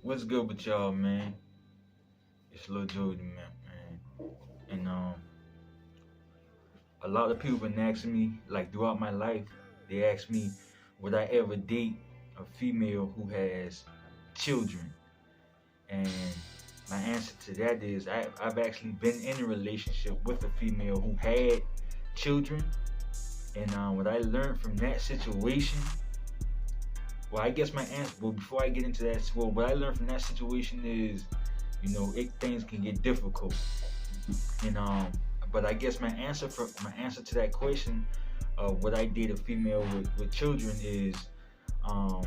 What's good with y'all, man? It's Lil Jordan, man. And a lot of people been asking me, like throughout my life, they ask me, would I ever date a female who has children? And my answer to that is, I've actually been in a relationship with a female who had children. And what I learned from that situation, well, I guess my answer. Well, before I get into that, well, what I learned from that situation is, things can get difficult. And but I guess my answer to that question of what I date a female with children is um,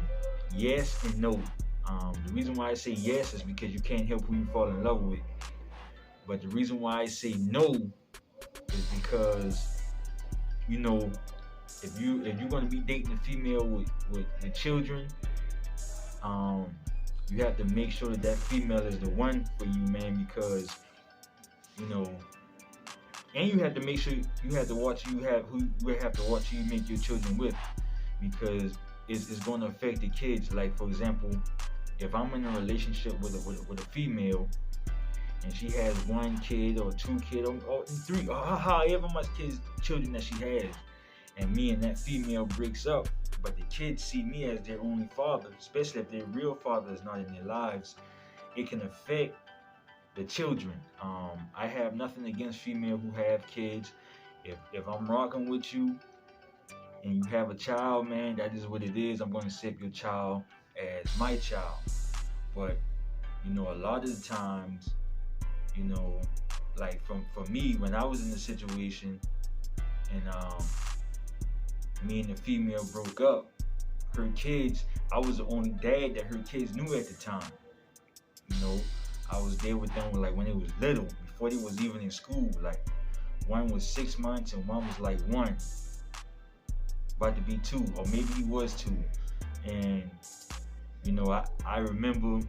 yes and no. The reason why I say yes is because you can't help who you fall in love with. But the reason why I say no is because you know if you're gonna be dating a female with children, um, you have to make sure that that female is the one for you, man, because you know and you have to make sure you have to watch who you have to watch who you make your children with, because it's going to affect the kids. Like for example, if I'm in a relationship with a female and she has one kid or two kids or three or however much children that she has, and me and that female breaks up, but the kids see me as their only father, especially if their real father is not in their lives, it can affect the children. I have nothing against female who have kids. If I'm rocking with you and you have a child, man, that is what it is. I'm gonna accept your child as my child. But a lot of the times, you know, like for me, when I was in the situation and me and the female broke up, her kids, I was the only dad that her kids knew at the time. You know, I was there with them like when they was little, before they was even in school. Like one was 6 months and one was like one, about to be two, or maybe he was two. And I remember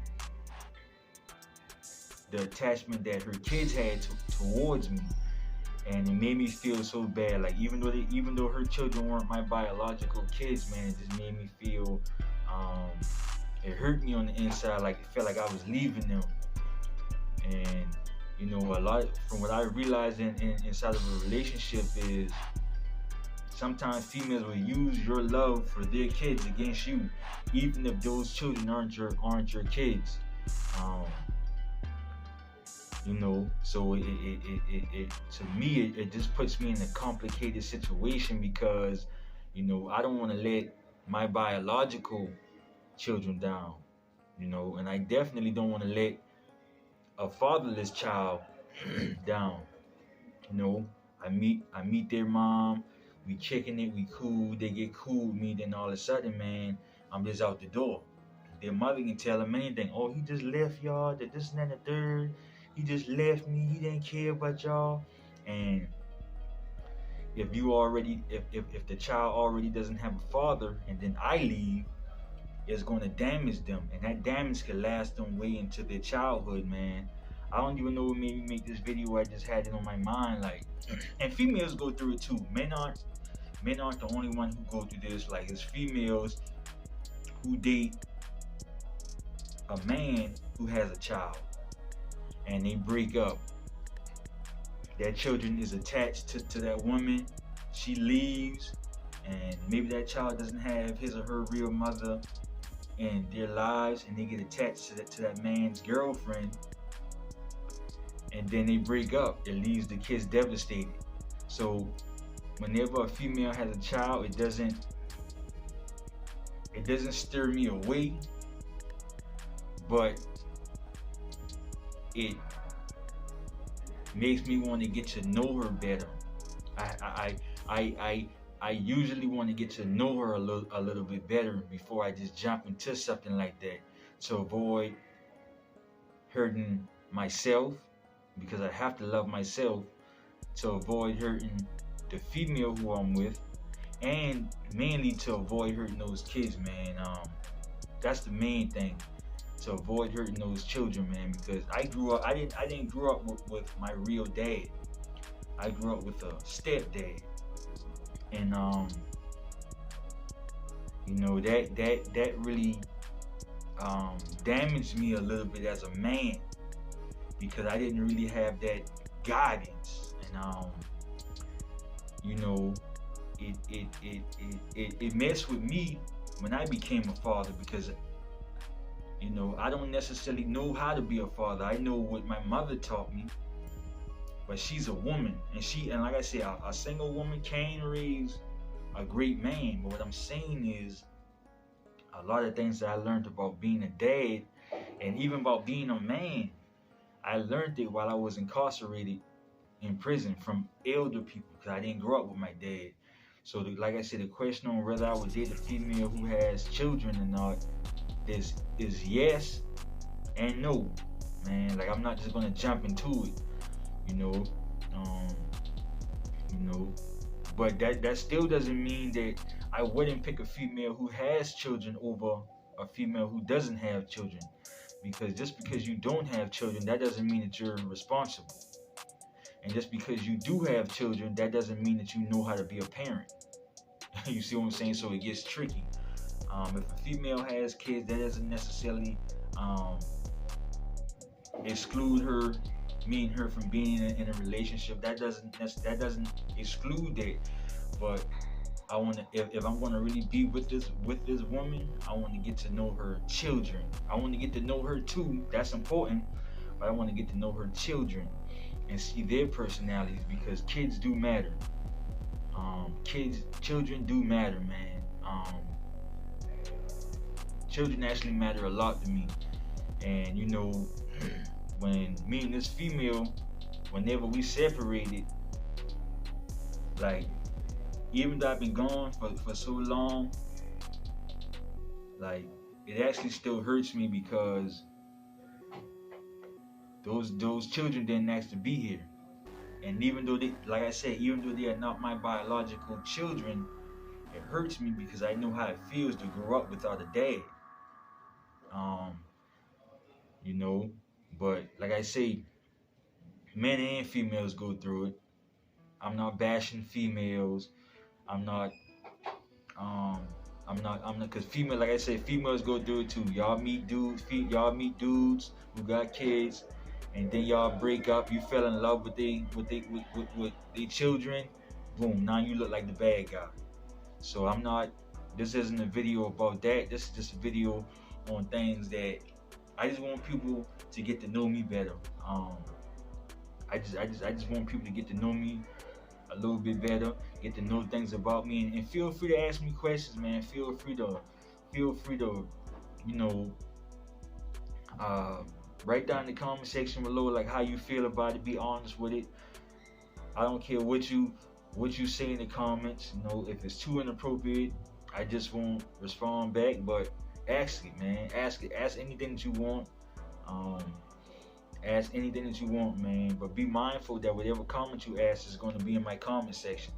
the attachment that her kids had towards me, and it made me feel so bad. Like even though her children weren't my biological kids, man, it just made me feel. It hurt me on the inside. Like it felt like I was leaving them. And a lot from what I realized inside of a relationship is sometimes females will use your love for their kids against you, even if those children aren't your kids. Um, so it to me it just puts me in a complicated situation because I don't want to let my biological children down, and I definitely don't want to let a fatherless child down. You know, I meet their mom, we kicking it, we cool, they get cool with me, then all of a sudden, man, I'm just out the door. Their mother can tell them anything. Oh, he just left y'all, that this and that and the third. He just left me, he didn't care about y'all. And if the child already doesn't have a father and then I leave, it's going to damage them, and that damage can last them way into their childhood, man. I don't even know what made me make this video. I just had it on my mind, like, and females go through it too. Men aren't the only one who go through this. Like, it's females who date a man who has a child, and they break up. That children is attached to that woman. She leaves, and maybe that child doesn't have his or her real mother in their lives, and they get attached to that man's girlfriend, and then they break up. It leaves the kids devastated. So whenever a female has a child, it doesn't stir me away, but it makes me want to get to know her better. I usually want to get to know her a little bit better before I just jump into something like that, to avoid hurting myself, because I have to love myself, to avoid hurting the female who I'm with, and mainly to avoid hurting those kids, man. That's the main thing, to avoid hurting those children, man. Because I didn't grow up with my real dad. I grew up with a stepdad, and that really damaged me a little bit as a man because I didn't really have that guidance, and you know, it messed with me when I became a father because I don't necessarily know how to be a father. I know what my mother taught me, but she's a woman, and like I said, a single woman can raise a great man. But what I'm saying is, a lot of things that I learned about being a dad, and even about being a man, I learned it while I was incarcerated in prison from elder people because I didn't grow up with my dad. So, like I said, the question on whether I would date a female who has children or not is yes and no, man. Like, I'm not just gonna jump into it, you know. Um, you know, but that still doesn't mean that I wouldn't pick a female who has children over a female who doesn't have children. Because just because you don't have children, that doesn't mean that you're responsible. And just because you do have children, that doesn't mean that you know how to be a parent. You see what I'm saying? So it gets tricky. If a female has kids, that doesn't necessarily exclude her, me and her, from being in a relationship. That doesn't exclude that. But I want to, if I'm going to really be with this woman, I want to get to know her children. I want to get to know her too. That's important. But I want to get to know her children and see their personalities, because kids do matter. Children do matter, man. Children actually matter a lot to me. And when me and this female, whenever we separated, like, even though I've been gone for so long, like, it actually still hurts me because those children didn't ask to be here. And even though even though they are not my biological children, it hurts me because I know how it feels to grow up without a dad. But like I say, men and females go through it. I'm not bashing females. I'm not, because like I said, females go through it too. Y'all meet dudes who got kids, and then y'all break up. You fell in love with their children. Boom, now you look like the bad guy. So this isn't a video about that. This is just a video on things that I just want people to get to know me better. I just want people to get to know me a little bit better, get to know things about me, and feel free to ask me questions, man. Feel free to write down in the comment section below, like, how you feel about it. Be honest with it. I don't care what you say in the comments. If it's too inappropriate, I just won't respond back. But ask it, man. Ask anything that you want. Ask anything that you want, man. But be mindful that whatever comment you ask is going to be in my comment section.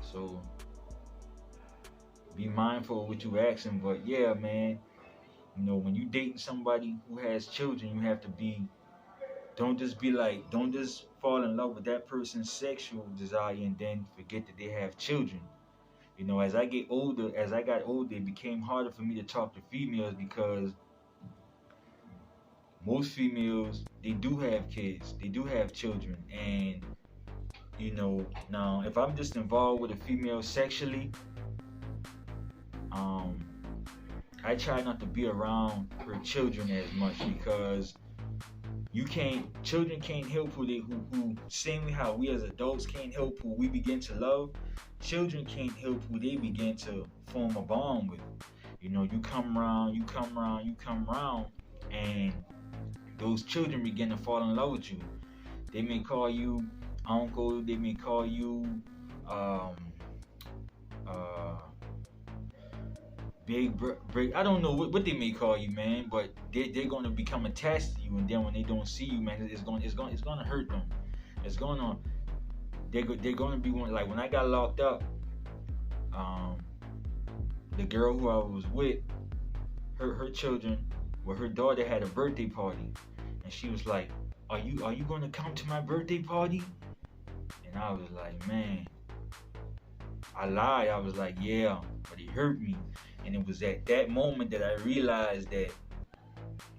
So be mindful of what you asking. But yeah, man, when you dating somebody who has children, you have to don't just fall in love with that person's sexual desire and then forget that they have children. As I got older, it became harder for me to talk to females because most females, they do have kids, they do have children. And now if I'm just involved with a female sexually, I try not to be around her children as much, because children can't help who same way how we as adults can't help who we begin to love. Children can't help who they begin to form a bond with. You come around, and those children begin to fall in love with you. They may call you uncle, they may call you big. I don't know what they may call you, man, but they're gonna become attached to you, and then when they don't see you, man, it's gonna hurt them. They're gonna be one. Like, when I got locked up, the girl who I was with, her children, her daughter had a birthday party, and she was like, are you gonna come to my birthday party? And I was like, man, I lied. I was like, yeah, but it hurt me. And it was at that moment that I realized that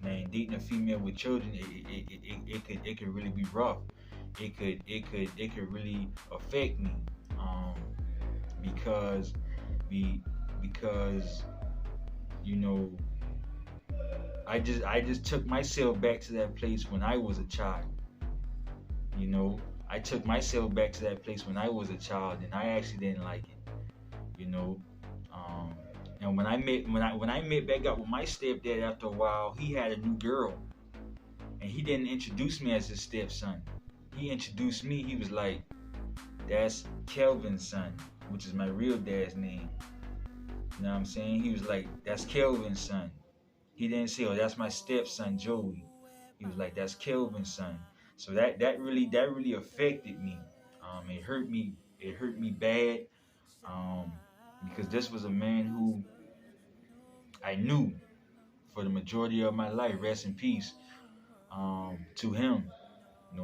man, dating a female with children, it could really be rough. It could really affect me, um, because be because you know I just took myself back to that place when I was a child. You know, I took myself back to that place when I was a child, and I actually didn't like it. You know, um, and when I met back up with my stepdad after a while, he had a new girl, and he didn't introduce me as his stepson. He introduced me. He was like, "That's Kelvin's son," which is my real dad's name. You know what I'm saying? He was like, "That's Kelvin's son." He didn't say, "Oh, that's my stepson Joey." He was like, "That's Kelvin's son." So that really affected me. It hurt me. It hurt me bad. Um, because this was a man who I knew for the majority of my life. Rest in peace. To him,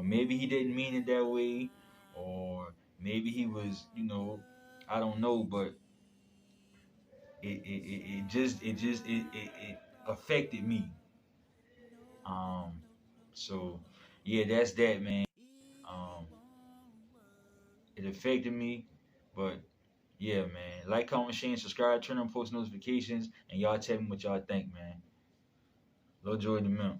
maybe he didn't mean it that way, or maybe he was, I don't know, but it affected me. Um, so yeah, that's that, man. Um, it affected me, but yeah, man. Like, comment, share, and subscribe, turn on post notifications, and y'all tell me what y'all think, man. Lil Joy the Mimp.